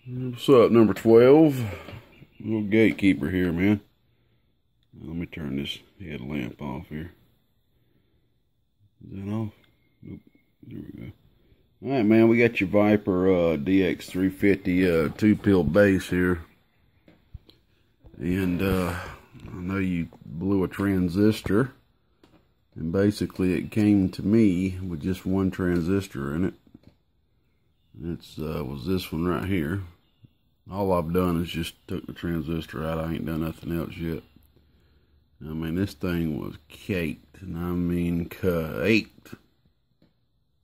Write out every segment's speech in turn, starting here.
What's up, number 12? Little gatekeeper here, man. Let me turn this headlamp off here. Is that off? Nope. There we go. Alright, man, we got your Viper DX350 two-pill bass here. And I know you blew a transistor. And basically it came to me with just one transistor in it. It was this one right here. All I've done is just took the transistor out. I ain't done nothing else yet. I mean, this thing was caked, and I mean caked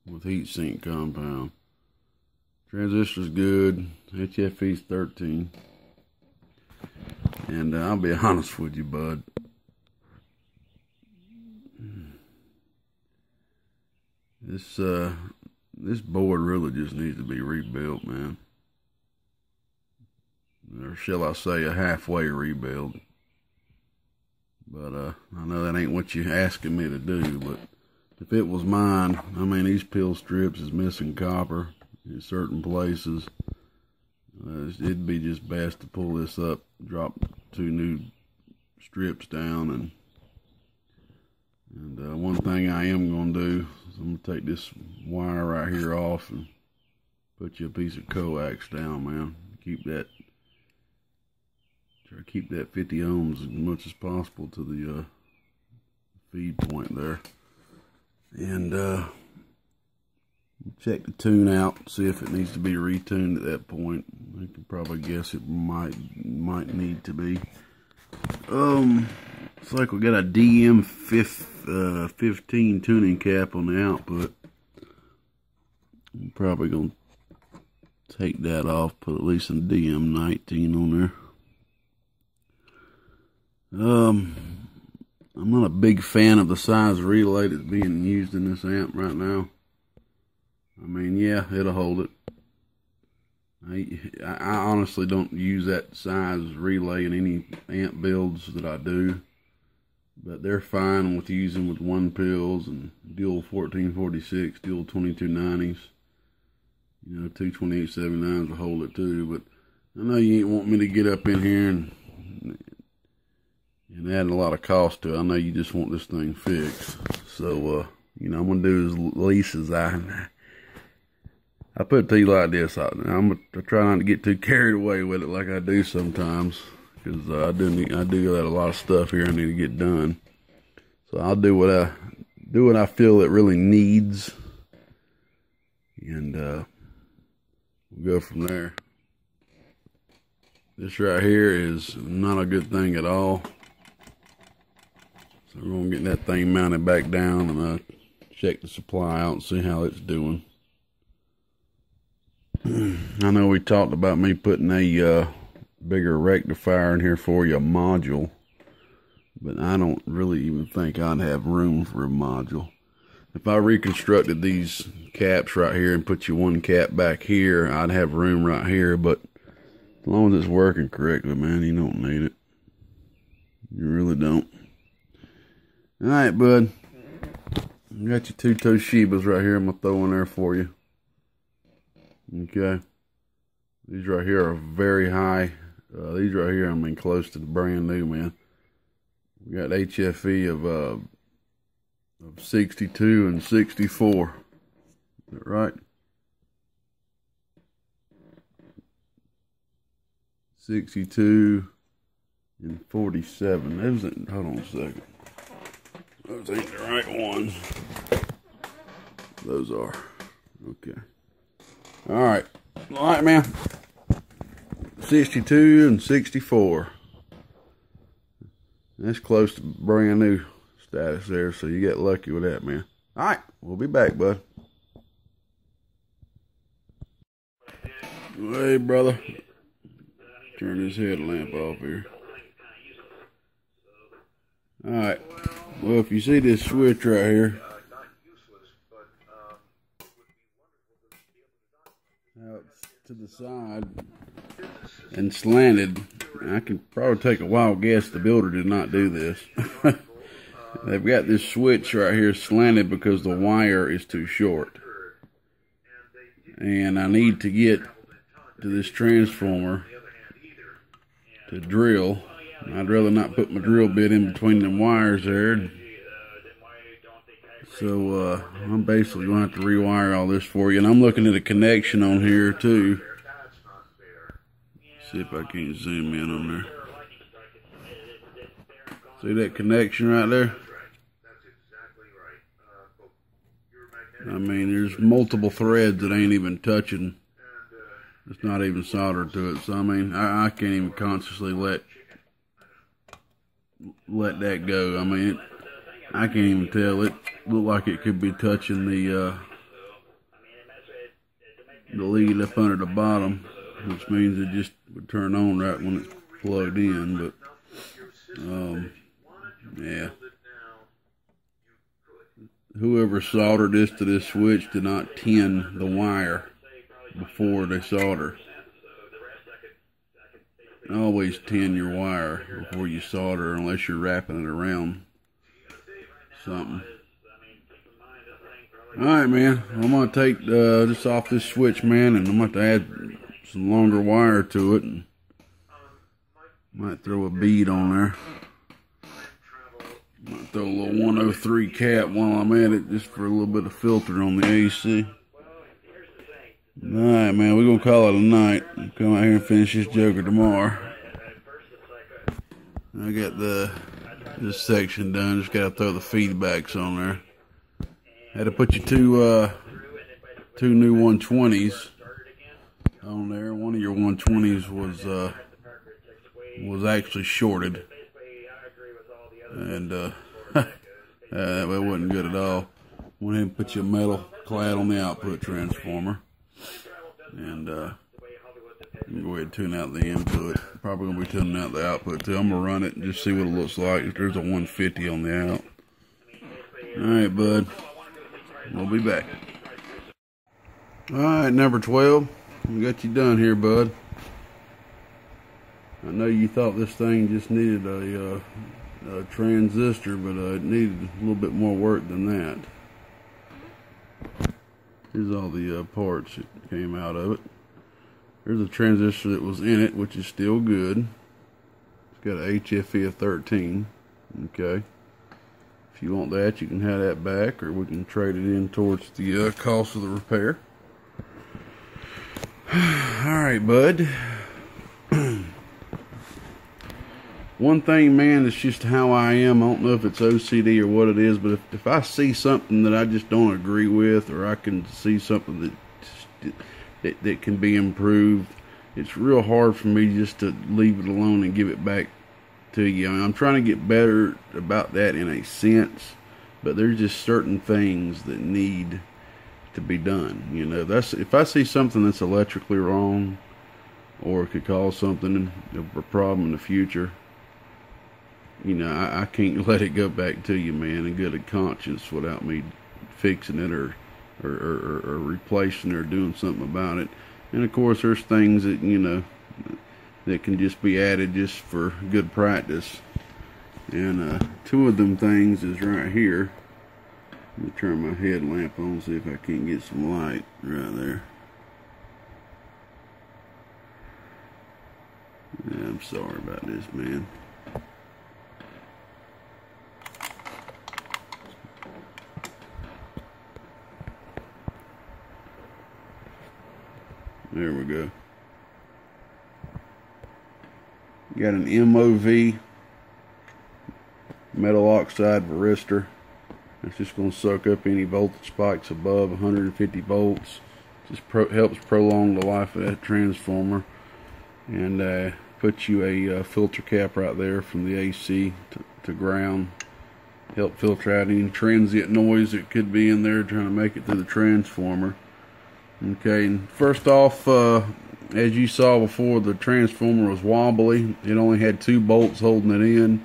with heatsink compound. Transistor's good. HFE's 13. And I'll be honest with you, bud. This board really just needs to be rebuilt, man. Or shall I say a halfway rebuild. But I know that ain't what you're asking me to do, but if it was mine, I mean, these pill strips is missing copper in certain places. It'd be just best to pull this up, drop 2 new strips down, and one thing I am going to do is I'm going to take this wire right here off and put you a piece of coax down, man. Try to keep that 50 ohms as much as possible to the feed point there. And check the tune out, see if it needs to be retuned at that point. I can probably guess it might need to be. It's like we got a DM15 tuning cap on the output. I'm probably gonna take that off, put at least a DM19 on there. I'm not a big fan of the size relay that's being used in this amp right now. I mean, yeah, it'll hold it. I honestly don't use that size relay in any amp builds that I do. But they're fine with using with 1 pills and dual 1446, dual 2290s. You know, 22879s will hold it too. But I know you ain't want me to get up in here and add a lot of cost to it. I know you just want this thing fixed. So, you know, I'm going to do as least as I put it to you like this. I'm going to try not to get too carried away with it like I do sometimes. Because I do got a lot of stuff here I need to get done. So I'll do what I feel it really needs. And we'll go from there. This right here is not a good thing at all. So we're going to get that thing mounted back down and check the supply out and see how it's doing. I know we talked about me putting a bigger rectifier in here for you, a module. But I don't really even think I'd have room for a module. If I reconstructed these caps right here and put you one cap back here, I'd have room right here. But as long as it's working correctly, man, you don't need it. You really don't. Alright, bud. I got your 2 Toshibas right here. I'm going to throw in there for you. Okay. These right here are very high. These right here, I mean, close to the brand new, man. We got HFE of 62 and 64. Is that right? 62 and 47. Those ain't, hold on a second. Those ain't the right ones. Those are. Okay. Alright. Alright, man. 62 and 64. That's close to brand new status there, so you get lucky with that, man. Alright, we'll be back, bud. Hey, brother. Turn this headlamp off here. Alright. Well, if you see this switch right here, out to the side and slanted, I can probably take a wild guess the builder did not do this. They've got this switch right here slanted because the wire is too short. And I need to get to this transformer to drill. I'd rather not put my drill bit in between them wires there. So I'm basically going to have to rewire all this for you. And I'm looking at a connection on here too. See if I can't zoom in on there. See that connection right there? I mean, there's multiple threads that ain't even touching. It's not even soldered to it. So I mean, I can't even consciously let that go. I mean, I can't even tell. It looked like it could be touching the lead up under the bottom, which means it just would turn on right when it's plugged in. But yeah, whoever soldered this to this switch did not tin the wire before they solder. Always tin your wire before you solder, unless you're wrapping it around something. Alright, man, I'm going to take this off this switch, man, and I'm going to have to add some longer wire to it, and might throw a bead on there. Might throw a little 103 cap while I'm at it, just for a little bit of filter on the AC. Alright, man, we're going to call it a night. Come out here and finish this joker tomorrow. I got this section done. Just got to throw the feedbacks on there. Had to put you two new 120s on there. One of your 120s was actually shorted, and that wasn't good at all. Went ahead and put you a metal clad on the output transformer, and go ahead and tune out the input. Probably gonna be tuning out the output too. I'm gonna run it and just see what it looks like. There's a 150 on the out. All right, bud. We'll be back. All right, number 12. We got you done here, bud. I know you thought this thing just needed a transistor, but it needed a little bit more work than that. Here's all the parts that came out of it. There's a transistor that was in it, which is still good. It's got a HFE of 13. Okay. If you want that, you can have that back, or we can trade it in towards the cost of the repair. Alright, bud. One thing, man, it's just how I am. I don't know if it's OCD or what it is, but if I see something that I just don't agree with, or I can see something that can be improved, it's real hard for me just to leave it alone and give it back to you. I mean, I'm trying to get better about that in a sense, but there's just certain things that need to be done. You know, that's if I see something that's electrically wrong, or it could cause something, a problem in the future, you know, I can't let it go back to you, man, in good conscience without me fixing it or replacing it or doing something about it. And of course, there's things that, you know, that can just be added just for good practice. And two of them things is right here. Let me turn my headlamp on, see if I can't get some light right there. Yeah, I'm sorry about this, man. There we go. Got an MOV metal oxide varistor. It's just going to suck up any voltage spikes above 150 volts. Just helps prolong the life of that transformer. And put you a filter cap right there from the AC to ground. Help filter out any transient noise that could be in there trying to make it through the transformer. Okay, and first off, as you saw before, the transformer was wobbly. It only had 2 bolts holding it in.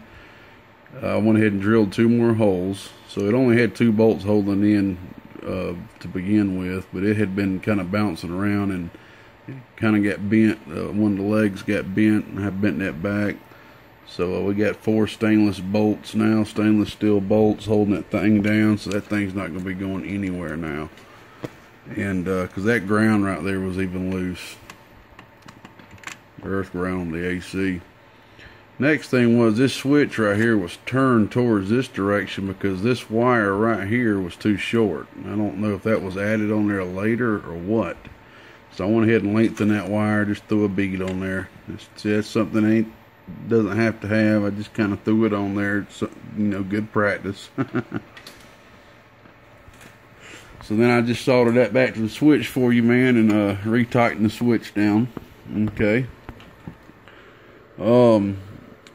I went ahead and drilled 2 more holes. So it only had 2 bolts holding it in to begin with, but it had been kind of bouncing around and it kind of got bent. One of the legs got bent, and I bent that back. So we got 4 stainless bolts now, stainless steel bolts holding that thing down, so that thing's not going to be going anywhere now. And because that ground right there was even loose. earth ground on the AC. Next thing was this switch right here was turned towards this direction because this wire right here was too short. I don't know if that was added on there later or what. So I went ahead and lengthened that wire, just threw a bead on there. That's something doesn't have to have. I just kind of threw it on there. It's, you know, good practice. So then I just soldered that back to the switch for you, man, and retightened the switch down. Okay.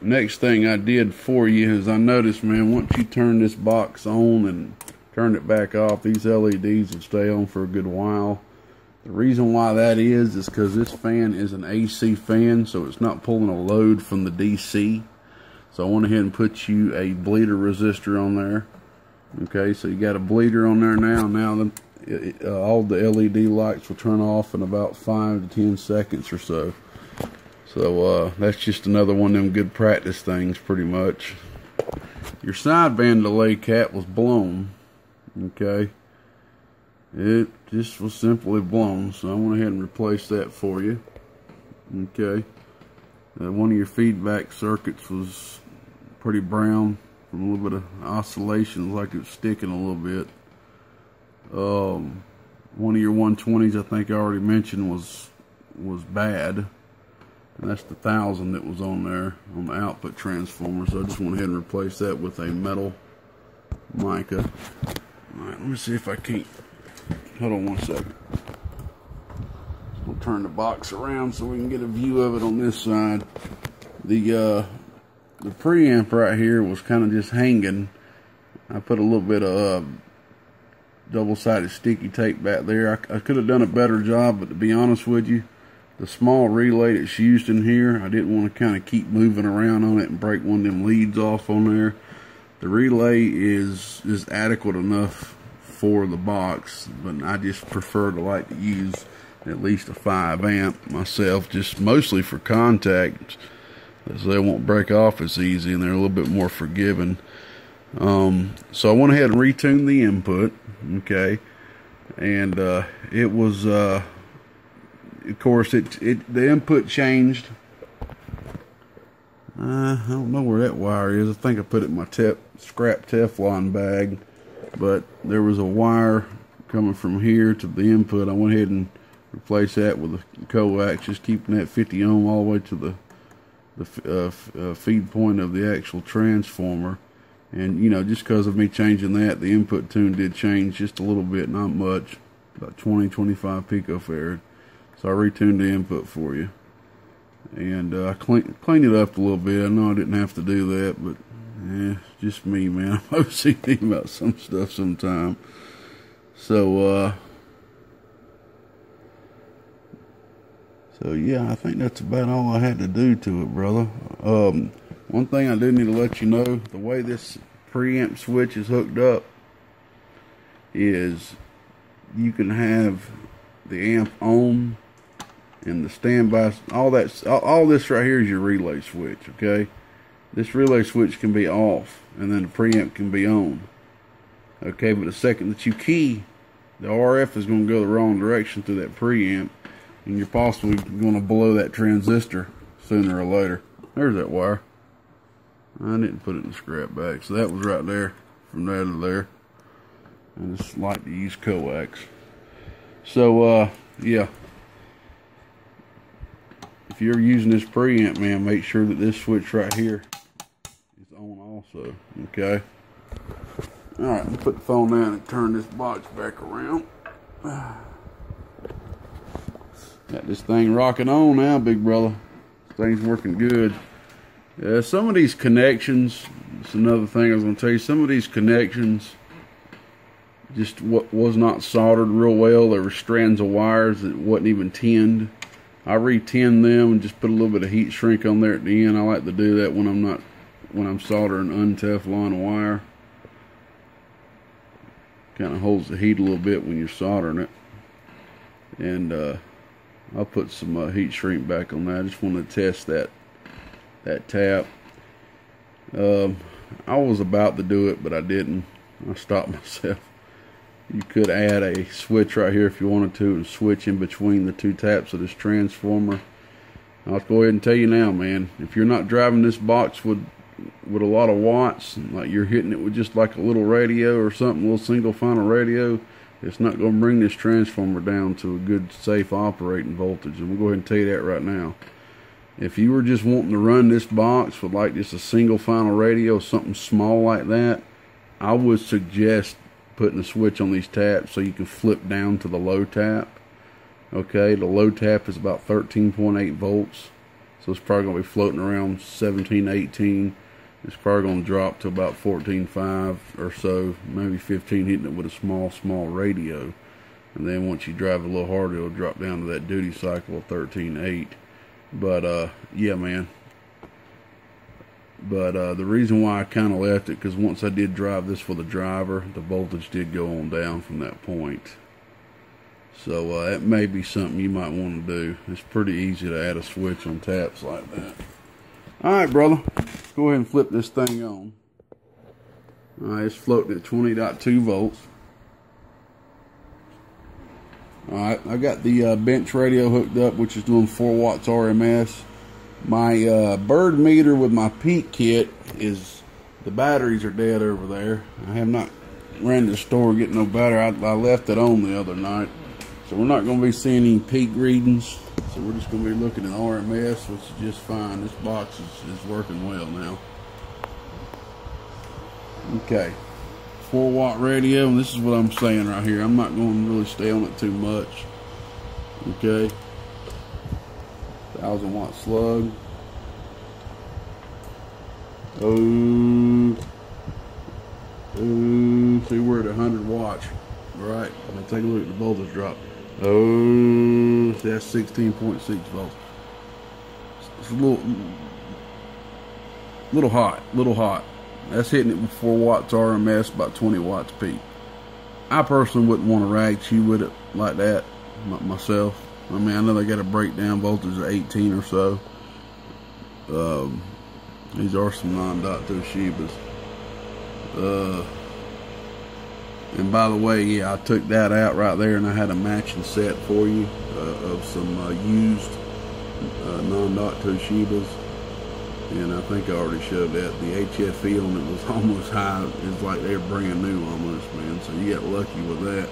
Next thing I did for you is I noticed, man, once you turn this box on and turn it back off, these LEDs will stay on for a good while. The reason why that is because this fan is an AC fan, so it's not pulling a load from the DC. So I went ahead and put you a bleeder resistor on there. Okay, so you got a bleeder on there now. Now all the LED lights will turn off in about 5 to 10 seconds or so. So that's just another one of them good practice things, pretty much. Your sideband delay cap was blown. Okay, it just was simply blown, so I went ahead and replaced that for you. Okay, one of your feedback circuits was pretty brown from a little bit of oscillations, like it was sticking a little bit. One of your 120s, I think I already mentioned, was bad. And that's the 1000 that was on there on the output transformer. So I just went ahead and replaced that with a metal mica. Alright, let me see if I can't. Hold on one second. We'll turn the box around so we can get a view of it on this side. The preamp right here was kind of just hanging. I put a little bit of double-sided sticky tape back there. I could have done a better job, but to be honest with you, the small relay that's used in here, I didn't want to kind of keep moving around on it and break one of them leads off on there. The relay is adequate enough for the box, but I just prefer to like to use at least a 5 amp myself, just mostly for contact, so they won't break off as easy and they're a little bit more forgiving. So I went ahead and retuned the input, okay, and it was of course, the input changed. I don't know where that wire is. I think I put it in my scrap Teflon bag. But there was a wire coming from here to the input. I went ahead and replaced that with a coax, just keeping that 50 ohm all the way to the feed point of the actual transformer. And, you know, just because of me changing that, the input tune did change just a little bit, not much. About 20-25 picofarad. So I retuned the input for you, and I cleaned it up a little bit. I know I didn't have to do that, but just me, man. I'm OCD about some stuff sometimes. So yeah, I think that's about all I had to do to it, brother. One thing I do need to let you know, the way this preamp switch is hooked up is you can have the amp on and the standby, all this right here is your relay switch, okay? This relay switch can be off, and then the preamp can be on, okay? But the second that you key, the RF is going to go the wrong direction through that preamp, and you're possibly going to blow that transistor sooner or later. There's that wire. I didn't put it in the scrap bag, so that was right there, from there to there. I just like to use coax. So, yeah. If you're using this preamp, man, make sure that this switch right here is on also, okay? Alright, let me put the phone down and turn this box back around. Got this thing rocking on now, big brother. This thing's working good. Some of these connections, that's another thing I was going to tell you, some of these connections just was not soldered real well. There were strands of wires that wasn't even tinned. I re-tinned them and just put a little bit of heat shrink on there at the end. I like to do that when I'm soldering un-Teflon wire. Kind of holds the heat a little bit when you're soldering it. And I'll put some heat shrink back on that. I just want to test that tap. I was about to do it, but I didn't. I stopped myself. You could add a switch right here if you wanted to, and switch in between the two taps of this transformer. I'll go ahead and tell you now, man, if you're not driving this box with a lot of watts, like you're hitting it with just like a little radio or something, a little single final radio, it's not going to bring this transformer down to a good, safe operating voltage. And we'll go ahead and tell you that right now. If you were just wanting to run this box with like just a single final radio, something small like that, I would suggest putting a switch on these taps so you can flip down to the low tap. Okay, the low tap is about 13.8 volts, so it's probably going to be floating around 17, 18. It's probably going to drop to about 14.5 or so, maybe 15, hitting it with a small radio. And then once you drive a little harder, it'll drop down to that duty cycle of 13.8. But yeah, man. But the reason why I kind of left it, because once I did drive this for the driver, the voltage did go on down from that point. So that may be something you might want to do. It's pretty easy to add a switch on taps like that. Alright, brother. Go ahead and flip this thing on. Alright, it's floating at 20.2 volts. Alright, I got the bench radio hooked up, which is doing 4 watts RMS. My bird meter with my peak kit is, the batteries are dead over there. I have not ran to the store to get no battery. I left it on the other night. So we're not going to be seeing any peak readings. So we're just going to be looking at RMS, which is just fine. This box is working well now. Okay. 4 watt radio, and this is what I'm saying right here. I'm not going to really stay on it too much. Okay. 1000 watt slug. Oh. See, we're at 100 watts. Right. Now take a look at the voltage drop. Oh, that's 16.6 volts. It's a little hot. That's hitting it with 4 watts RMS, about 20 watts peak. I personally wouldn't want to rag chew with it like that myself. I mean, I know they got a breakdown voltage of 18 or so. These are some non-dot Toshibas. And by the way, yeah, I took that out right there, and I had a matching set for you of some used non-dot Toshibas. And I think I already showed that. The HFE on it was almost high. It's like they were brand new almost, man. So you got lucky with that.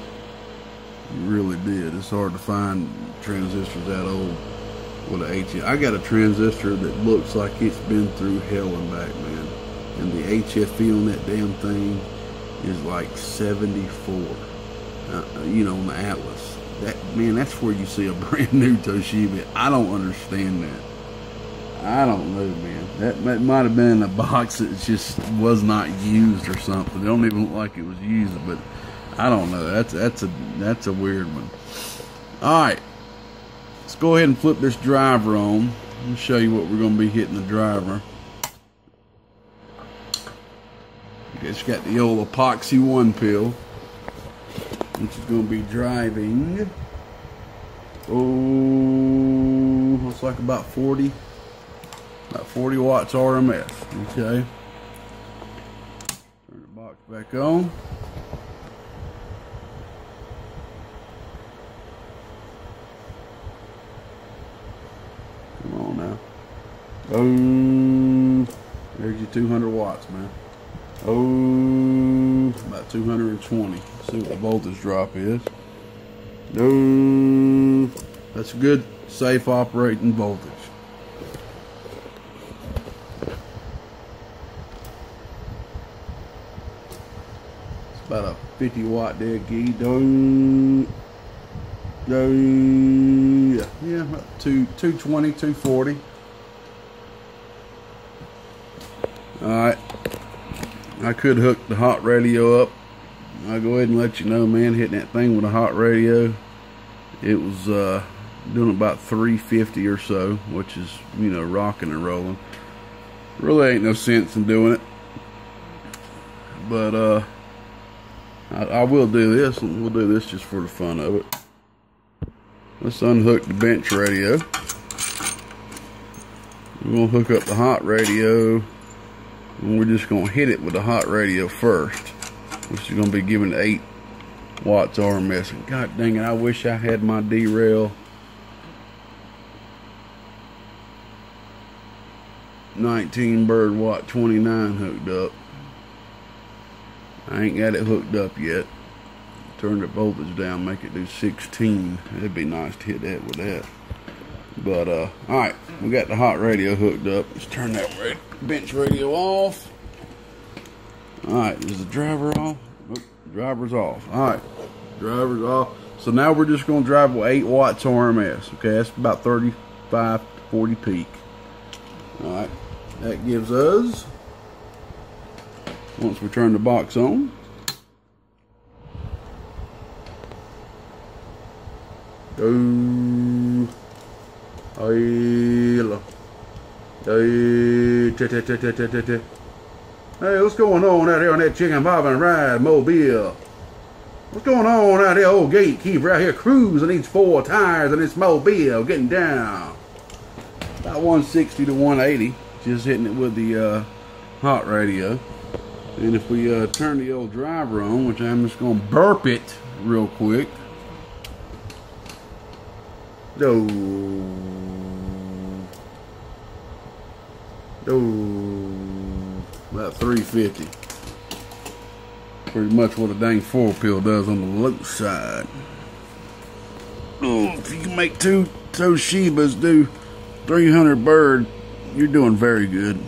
You really did. It's hard to find transistors that old with an HFE. I got a transistor that looks like it's been through hell and back, man. And the HFE on that damn thing is like 74. You know, on the Atlas. That's where you see a brand new Toshiba. I don't understand that. I don't know, man. That might have been in a box that just was not used or something. It don't even look like it was used, but I don't know. That's a weird one. All right, let's go ahead and flip this driver on. Let me show you what we're going to be hitting the driver. It's got the old epoxy 1 pill, which is going to be driving. Oh, looks like about 40 watts RMS. Okay. Turn the box back on. Come on now. Oh, there's your 200 watts, man. Oh, about 220. See what the voltage drop is. Oh, that's a good, safe operating voltage. It's about a 50 watt dead key. Yeah, about 220, 240. All right. I could hook the hot radio up. I'll go ahead and let you know, man, hitting that thing with a hot radio, it was doing about 350 or so, which is, you know, rocking and rolling. Really ain't no sense in doing it. But I will do this, and we'll do this just for the fun of it. Let's unhook the bench radio. We're going to hook up the hot radio. And we're just going to hit it with the hot radio first, which is going to be giving 8 watts RMS. And God dang it, I wish I had my derail 19 bird watt 29 hooked up. I ain't got it hooked up yet. Turn the voltage down, make it do 16. It'd be nice to hit that with that. But alright, we got the hot radio hooked up. Let's turn that bench radio off. Alright, is the driver off? Nope, driver's off. Alright, driver's off. So now we're just going to drive with 8 watts RMS. Okay, that's about 35 to 40 peak. Alright, that gives us, once we turn the box on, Hey, what's going on out here on that chicken bob and ride mobile? What's going on out here, old gatekeeper out here cruising these 4 tires in this mobile, getting down about 160 to 180, just hitting it with the hot radio. And if we turn the old driver on, which I'm just gonna burp it real quick. About 350. Pretty much what a dang 4-pill does on the low side. Oh, if you can make 2 Toshibas do 300 bird, you're doing very good.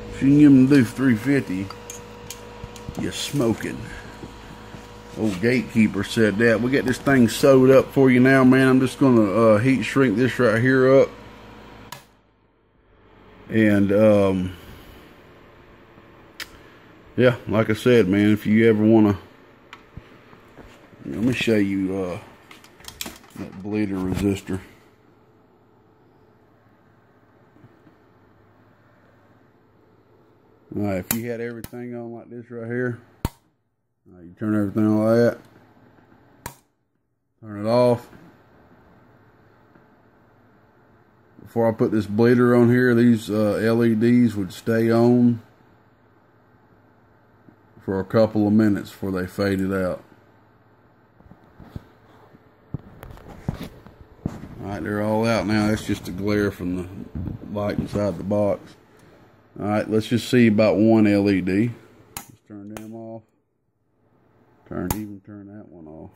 If you can get them to do 350, you're smoking. Old gatekeeper said that. We got this thing sewed up for you now, man. I'm just gonna heat shrink this right here up. And yeah, like I said, man, if you ever wanna, let me show you that bleeder resistor. Alright, if you had everything on like this right here, you turn everything on like that, turn it off. Before I put this bleeder on here, these LEDs would stay on for a couple of minutes before they faded out. Alright, they're all out now. That's just the glare from the light inside the box. Alright, let's just see about one LED. Let's turn them off. Turn that one off.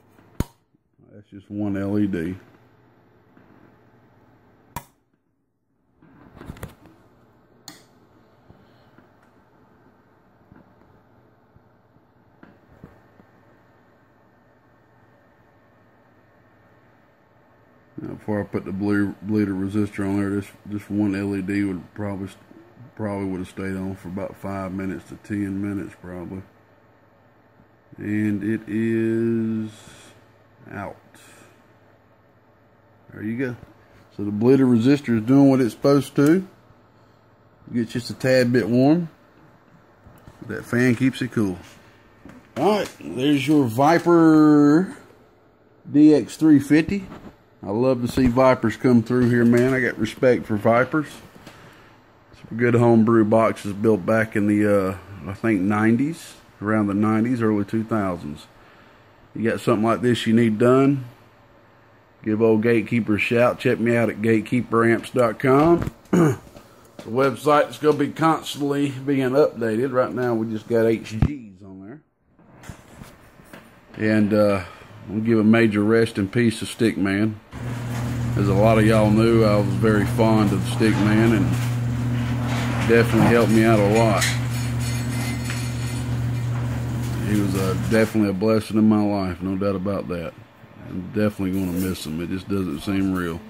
That's just one LED. Now, before I put the bleeder resistor on there, this one LED would probably would have stayed on for about 5 minutes to 10 minutes probably. And it is out. There you go. So the bleeder resistor is doing what it's supposed to. Gets just a tad bit warm. That fan keeps it cool. Alright, there's your Viper DX350. I love to see Vipers come through here, man. I got respect for Vipers. Some good homebrew boxes built back in the, I think, 90s. Around the 90s, early 2000s. You got something like this you need done, give old Gatekeeper a shout. Check me out at gatekeeperamps.com. The website's going to be constantly being updated. Right now we just got HGs on there. And we'll give a major rest in peace to Stickman. As a lot of y'all knew, I was very fond of Stickman and definitely helped me out a lot. He was definitely a blessing in my life, no doubt about that. I'm definitely going to miss him. It just doesn't seem real.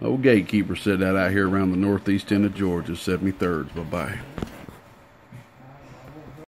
Old Gatekeeper said that out here around the northeast end of Georgia, 73rd. Bye-bye.